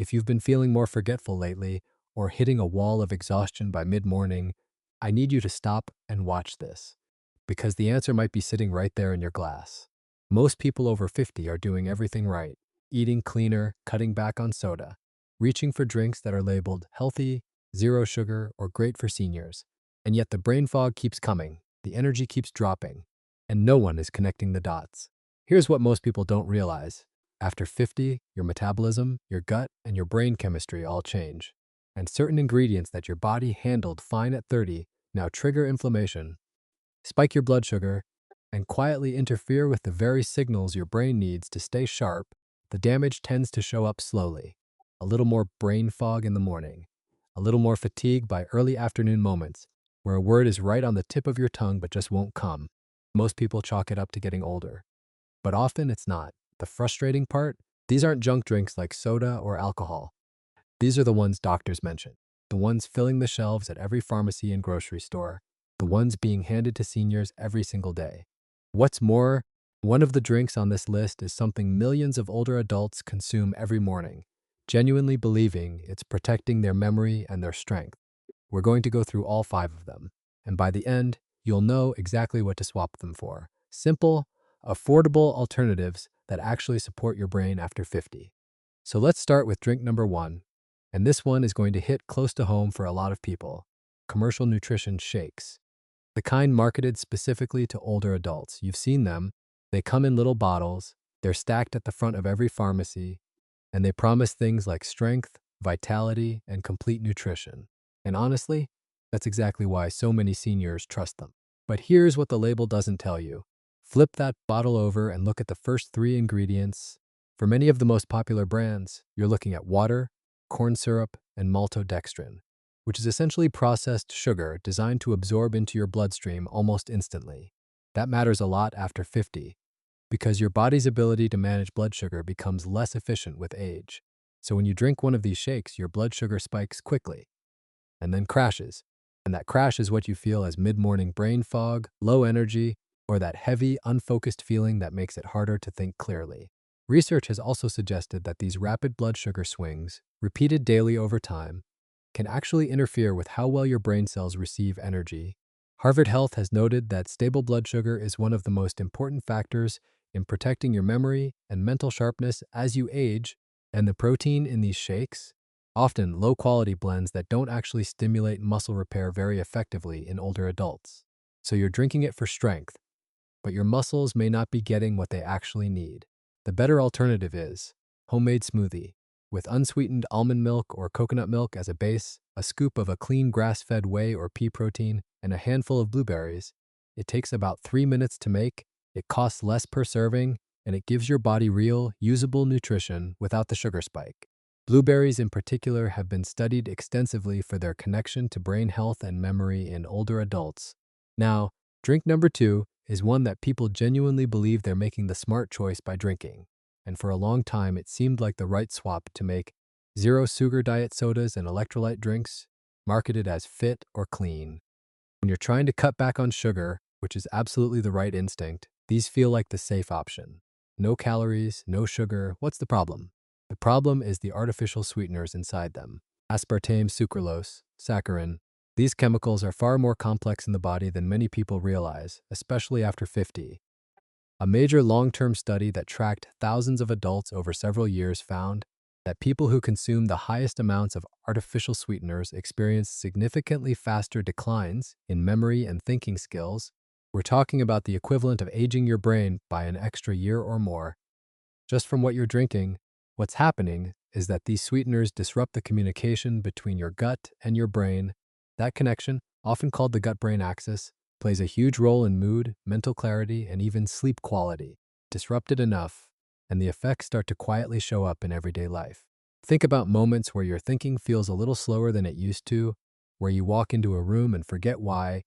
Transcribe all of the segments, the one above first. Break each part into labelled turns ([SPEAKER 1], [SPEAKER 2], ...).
[SPEAKER 1] If you've been feeling more forgetful lately or hitting a wall of exhaustion by mid-morning, I need you to stop and watch this, because the answer might be sitting right there in your glass. Most people over 50 are doing everything right, eating cleaner, cutting back on soda, reaching for drinks that are labeled healthy, zero sugar, or great for seniors. And yet the brain fog keeps coming, the energy keeps dropping, and no one is connecting the dots. Here's what most people don't realize. After 50, your metabolism, your gut, and your brain chemistry all change. And certain ingredients that your body handled fine at 30 now trigger inflammation, spike your blood sugar, and quietly interfere with the very signals your brain needs to stay sharp. The damage tends to show up slowly. A little more brain fog in the morning, a little more fatigue by early afternoon moments, where a word is right on the tip of your tongue but just won't come. Most people chalk it up to getting older, but often it's not. The frustrating part? These aren't junk drinks like soda or alcohol. These are the ones doctors mention, the ones filling the shelves at every pharmacy and grocery store, the ones being handed to seniors every single day. What's more, one of the drinks on this list is something millions of older adults consume every morning, genuinely believing it's protecting their memory and their strength. We're going to go through all five of them, and by the end, you'll know exactly what to swap them for. Simple, affordable alternatives that actually support your brain after 50. So let's start with drink number one, and this one is going to hit close to home for a lot of people: commercial nutrition shakes. The kind marketed specifically to older adults. You've seen them. They come in little bottles, they're stacked at the front of every pharmacy, and they promise things like strength, vitality, and complete nutrition. And honestly, that's exactly why so many seniors trust them. But here's what the label doesn't tell you. Flip that bottle over and look at the first three ingredients. For many of the most popular brands, you're looking at water, corn syrup, and maltodextrin, which is essentially processed sugar designed to absorb into your bloodstream almost instantly. That matters a lot after 50, because your body's ability to manage blood sugar becomes less efficient with age. So when you drink one of these shakes, your blood sugar spikes quickly and then crashes. And that crash is what you feel as mid-morning brain fog, low energy, or that heavy, unfocused feeling that makes it harder to think clearly. Research has also suggested that these rapid blood sugar swings, repeated daily over time, can actually interfere with how well your brain cells receive energy. Harvard Health has noted that stable blood sugar is one of the most important factors in protecting your memory and mental sharpness as you age, and the protein in these shakes, often low-quality blends that don't actually stimulate muscle repair very effectively in older adults. So you're drinking it for strength, but your muscles may not be getting what they actually need. The better alternative is homemade smoothie, with unsweetened almond milk or coconut milk as a base, a scoop of a clean grass-fed whey or pea protein, and a handful of blueberries. It takes about 3 minutes to make, it costs less per serving, and it gives your body real, usable nutrition without the sugar spike. Blueberries in particular have been studied extensively for their connection to brain health and memory in older adults. Now, drink number two is one that people genuinely believe they're making the smart choice by drinking, and for a long time it seemed like the right swap to make: zero sugar diet sodas and electrolyte drinks, marketed as fit or clean. When you're trying to cut back on sugar, which is absolutely the right instinct, these feel like the safe option. No calories, no sugar. What's the problem? The problem is the artificial sweeteners inside them: aspartame, sucralose, saccharin. These chemicals are far more complex in the body than many people realize, especially after 50. A major long-term study that tracked thousands of adults over several years found that people who consume the highest amounts of artificial sweeteners experience significantly faster declines in memory and thinking skills. We're talking about the equivalent of aging your brain by an extra year or more. Just from what you're drinking, what's happening is that these sweeteners disrupt the communication between your gut and your brain. That connection, often called the gut-brain axis, plays a huge role in mood, mental clarity, and even sleep quality. Disrupted enough, and the effects start to quietly show up in everyday life. Think about moments where your thinking feels a little slower than it used to, where you walk into a room and forget why,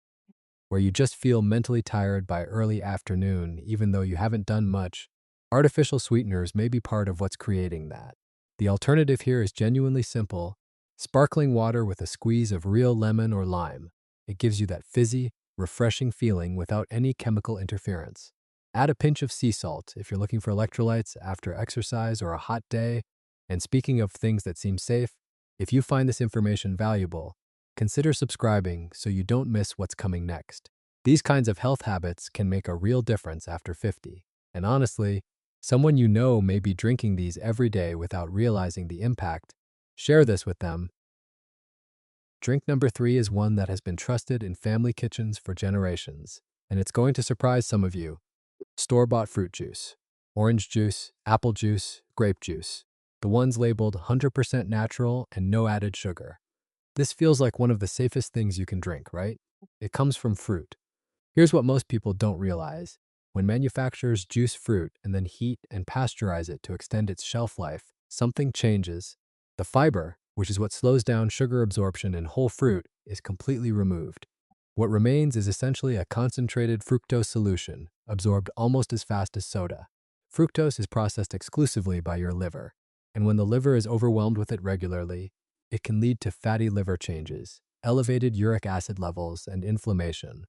[SPEAKER 1] where you just feel mentally tired by early afternoon even though you haven't done much. Artificial sweeteners may be part of what's creating that. The alternative here is genuinely simple: sparkling water with a squeeze of real lemon or lime. It gives you that fizzy, refreshing feeling without any chemical interference. Add a pinch of sea salt if you're looking for electrolytes after exercise or a hot day, And speaking of things that seem safe, if you find this information valuable, consider subscribing so you don't miss what's coming next. These kinds of health habits can make a real difference after 50. And honestly, someone you know may be drinking these every day without realizing the impact. Share this with them. Drink number 3 is one that has been trusted in family kitchens for generations, and it's going to surprise some of you. Store-bought fruit juice. Orange juice, apple juice, grape juice. The ones labeled 100% natural and no added sugar. This feels like one of the safest things you can drink, right? It comes from fruit. Here's what most people don't realize. When manufacturers juice fruit and then heat and pasteurize it to extend its shelf life, something changes. The fiber, which is what slows down sugar absorption in whole fruit, is completely removed. What remains is essentially a concentrated fructose solution, absorbed almost as fast as soda. Fructose is processed exclusively by your liver, and when the liver is overwhelmed with it regularly, it can lead to fatty liver changes, elevated uric acid levels, and inflammation,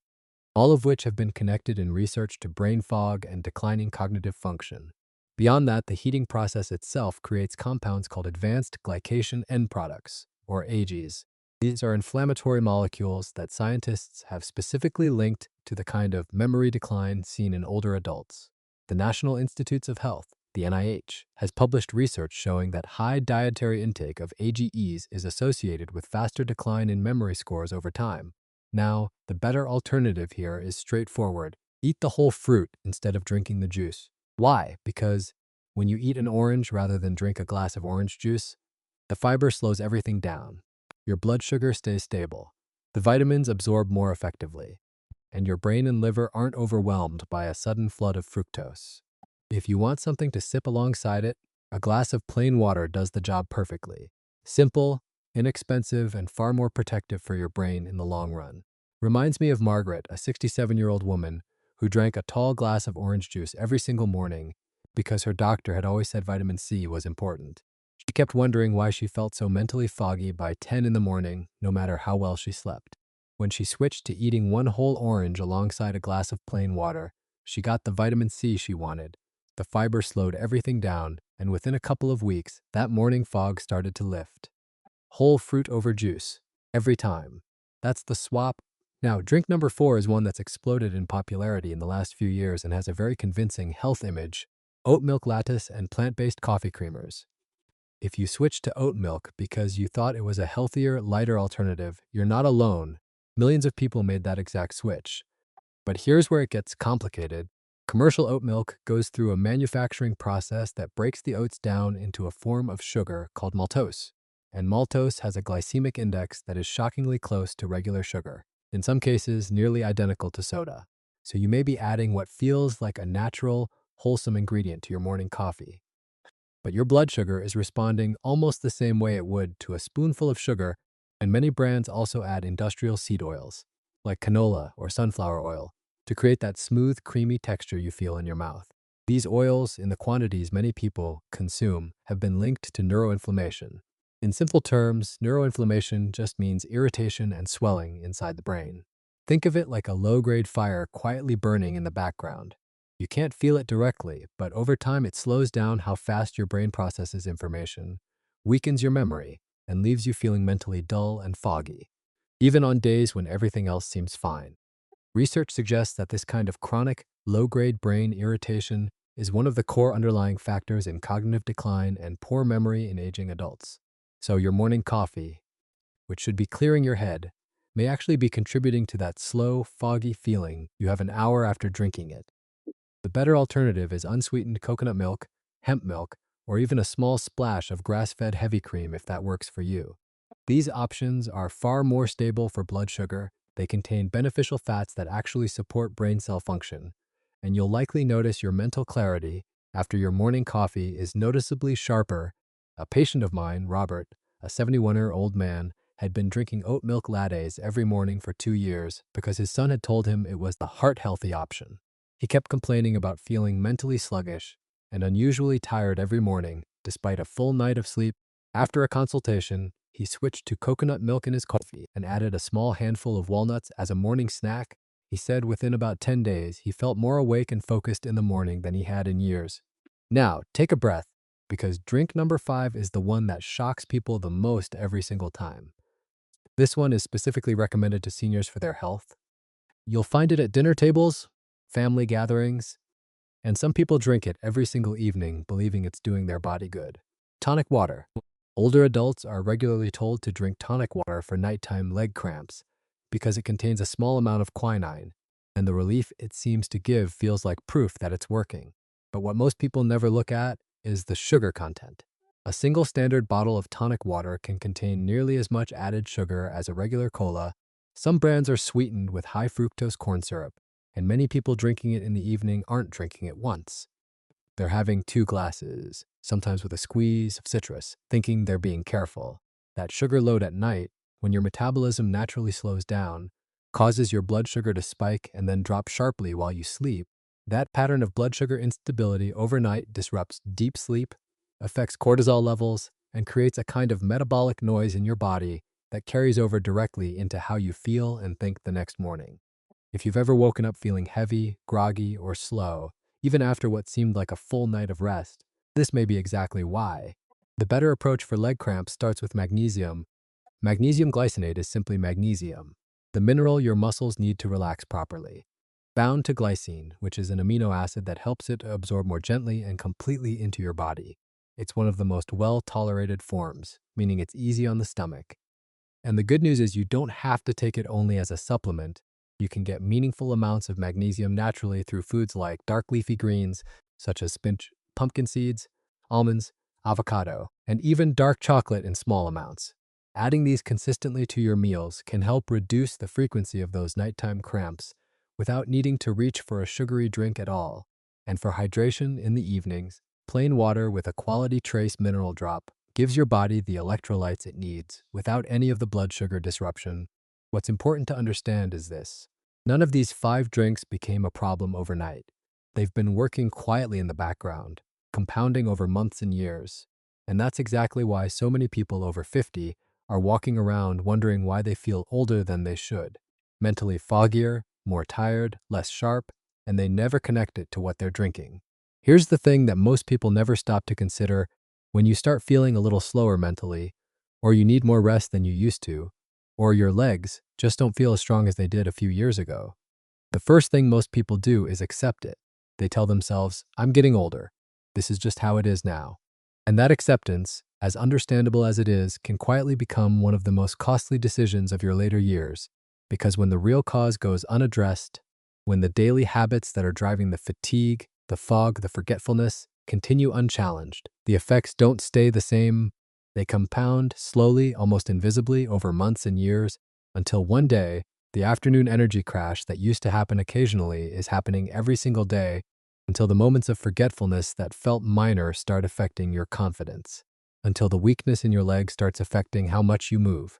[SPEAKER 1] all of which have been connected in research to brain fog and declining cognitive function. Beyond that, the heating process itself creates compounds called advanced glycation end products, or AGEs. These are inflammatory molecules that scientists have specifically linked to the kind of memory decline seen in older adults. The National Institutes of Health, the NIH, has published research showing that high dietary intake of AGEs is associated with faster decline in memory scores over time. Now, the better alternative here is straightforward. Eat the whole fruit instead of drinking the juice. Why? Because when you eat an orange rather than drink a glass of orange juice, the fiber slows everything down. Your blood sugar stays stable. The vitamins absorb more effectively, and your brain and liver aren't overwhelmed by a sudden flood of fructose. If you want something to sip alongside it, a glass of plain water does the job perfectly. Simple, inexpensive, and far more protective for your brain in the long run. Reminds me of Margaret, a 67-year-old woman who drank a tall glass of orange juice every single morning because her doctor had always said vitamin C was important. She kept wondering why she felt so mentally foggy by 10 in the morning, no matter how well she slept. When she switched to eating one whole orange alongside a glass of plain water, she got the vitamin C she wanted. The fiber slowed everything down, and within a couple of weeks, that morning fog started to lift. Whole fruit over juice, every time. That's the swap. Now, drink number 4 is one that's exploded in popularity in the last few years and has a very convincing health image: oat milk lattes and plant-based coffee creamers. If you switched to oat milk because you thought it was a healthier, lighter alternative, you're not alone. Millions of people made that exact switch. But here's where it gets complicated. Commercial oat milk goes through a manufacturing process that breaks the oats down into a form of sugar called maltose. And maltose has a glycemic index that is shockingly close to regular sugar, in some cases nearly identical to soda. So you may be adding what feels like a natural, wholesome ingredient to your morning coffee. But your blood sugar is responding almost the same way it would to a spoonful of sugar, and many brands also add industrial seed oils, like canola or sunflower oil, to create that smooth, creamy texture you feel in your mouth. These oils, in the quantities many people consume, have been linked to neuroinflammation. In simple terms, neuroinflammation just means irritation and swelling inside the brain. Think of it like a low-grade fire quietly burning in the background. You can't feel it directly, but over time it slows down how fast your brain processes information, weakens your memory, and leaves you feeling mentally dull and foggy, even on days when everything else seems fine. Research suggests that this kind of chronic, low-grade brain irritation is one of the core underlying factors in cognitive decline and poor memory in aging adults. So your morning coffee, which should be clearing your head, may actually be contributing to that slow, foggy feeling you have an hour after drinking it. The better alternative is unsweetened coconut milk, hemp milk, or even a small splash of grass-fed heavy cream if that works for you. These options are far more stable for blood sugar. They contain beneficial fats that actually support brain cell function, and you'll likely notice your mental clarity after your morning coffee is noticeably sharper. A patient of mine, Robert, a 71-year-old man, had been drinking oat milk lattes every morning for 2 years because his son had told him it was the heart-healthy option. He kept complaining about feeling mentally sluggish and unusually tired every morning, despite a full night of sleep. After a consultation, he switched to coconut milk in his coffee and added a small handful of walnuts as a morning snack. He said within about 10 days, he felt more awake and focused in the morning than he had in years. Now, take a breath. because drink number 5 is the one that shocks people the most every single time. This one is specifically recommended to seniors for their health. You'll find it at dinner tables, family gatherings, and some people drink it every single evening, believing it's doing their body good. Tonic water. Older adults are regularly told to drink tonic water for nighttime leg cramps because it contains a small amount of quinine, and the relief it seems to give feels like proof that it's working. But what most people never look at is the sugar content. A single standard bottle of tonic water can contain nearly as much added sugar as a regular cola. Some brands are sweetened with high fructose corn syrup, and many people drinking it in the evening aren't drinking it once. They're having 2 glasses, sometimes with a squeeze of citrus, thinking they're being careful. That sugar load at night, when your metabolism naturally slows down, causes your blood sugar to spike and then drop sharply while you sleep. That pattern of blood sugar instability overnight disrupts deep sleep, affects cortisol levels, and creates a kind of metabolic noise in your body that carries over directly into how you feel and think the next morning. If you've ever woken up feeling heavy, groggy, or slow, even after what seemed like a full night of rest, this may be exactly why. The better approach for leg cramps starts with magnesium. Magnesium glycinate is simply magnesium, the mineral your muscles need to relax properly. Bound to glycine, which is an amino acid that helps it absorb more gently and completely into your body. It's one of the most well-tolerated forms, meaning it's easy on the stomach. And the good news is you don't have to take it only as a supplement. You can get meaningful amounts of magnesium naturally through foods like dark leafy greens, such as spinach, pumpkin seeds, almonds, avocado, and even dark chocolate in small amounts. Adding these consistently to your meals can help reduce the frequency of those nighttime cramps without needing to reach for a sugary drink at all. And for hydration in the evenings, plain water with a quality trace mineral drop gives your body the electrolytes it needs without any of the blood sugar disruption. What's important to understand is this. None of these 5 drinks became a problem overnight. They've been working quietly in the background, compounding over months and years. And that's exactly why so many people over 50 are walking around wondering why they feel older than they should. Mentally foggier, more tired, less sharp, and they never connect it to what they're drinking. Here's the thing that most people never stop to consider. When you start feeling a little slower mentally, or you need more rest than you used to, or your legs just don't feel as strong as they did a few years ago, the first thing most people do is accept it. They tell themselves, I'm getting older. This is just how it is now. And that acceptance, as understandable as it is, can quietly become one of the most costly decisions of your later years, because when the real cause goes unaddressed, when the daily habits that are driving the fatigue, the fog, the forgetfulness continue unchallenged, the effects don't stay the same. They compound slowly, almost invisibly, over months and years, until one day, the afternoon energy crash that used to happen occasionally is happening every single day, until the moments of forgetfulness that felt minor start affecting your confidence, until the weakness in your legs starts affecting how much you move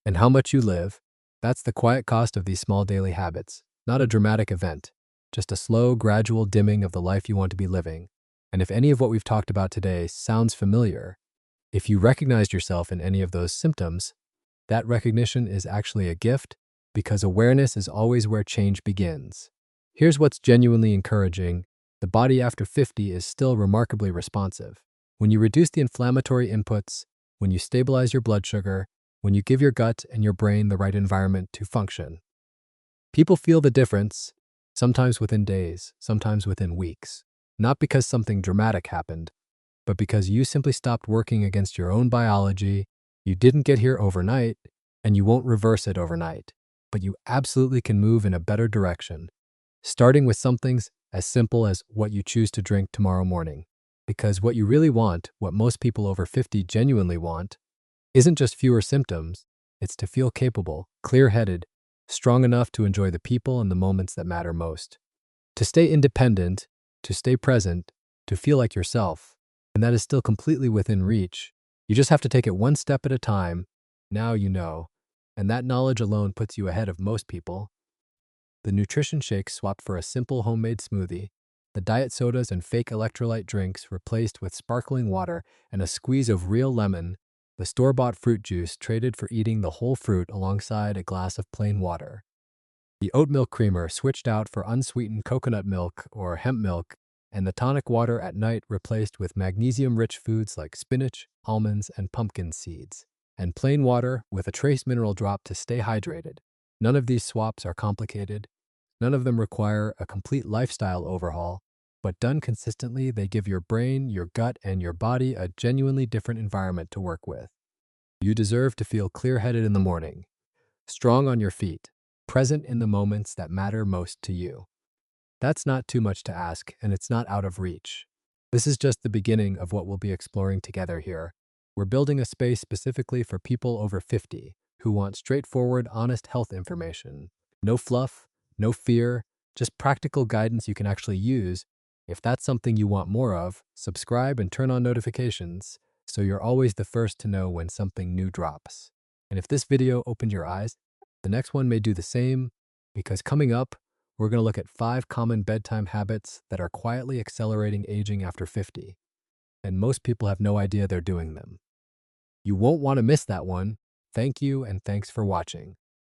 [SPEAKER 1] and how much you live. That's the quiet cost of these small daily habits, not a dramatic event, just a slow, gradual dimming of the life you want to be living. And if any of what we've talked about today sounds familiar, if you recognized yourself in any of those symptoms, that recognition is actually a gift, because awareness is always where change begins. Here's what's genuinely encouraging. The body after 50 is still remarkably responsive. When you reduce the inflammatory inputs, when you stabilize your blood sugar, when you give your gut and your brain the right environment to function, people feel the difference, sometimes within days, sometimes within weeks. Not because something dramatic happened, but because you simply stopped working against your own biology. You didn't get here overnight, and you won't reverse it overnight, but you absolutely can move in a better direction, starting with something as simple as what you choose to drink tomorrow morning. Because what you really want, what most people over 50 genuinely want, isn't just fewer symptoms, it's to feel capable, clear-headed, strong enough to enjoy the people and the moments that matter most. To stay independent, to stay present, to feel like yourself. And that is still completely within reach. You just have to take it one step at a time. Now you know. And that knowledge alone puts you ahead of most people. The nutrition shakes swapped for a simple homemade smoothie. The diet sodas and fake electrolyte drinks replaced with sparkling water and a squeeze of real lemon. The store-bought fruit juice traded for eating the whole fruit alongside a glass of plain water. The oat milk creamer switched out for unsweetened coconut milk or hemp milk, and the tonic water at night replaced with magnesium-rich foods like spinach, almonds, and pumpkin seeds, and plain water with a trace mineral drop to stay hydrated. None of these swaps are complicated. None of them require a complete lifestyle overhaul, but done consistently, they give your brain, your gut, and your body a genuinely different environment to work with. You deserve to feel clear-headed in the morning, strong on your feet, present in the moments that matter most to you. That's not too much to ask, and it's not out of reach. This is just the beginning of what we'll be exploring together here. We're building a space specifically for people over 50 who want straightforward, honest health information. No fluff, no fear, just practical guidance you can actually use. If that's something you want more of, subscribe and turn on notifications so you're always the first to know when something new drops. And if this video opened your eyes, the next one may do the same, because coming up, we're going to look at 5 common bedtime habits that are quietly accelerating aging after 50, and most people have no idea they're doing them. You won't want to miss that one. Thank you, and thanks for watching.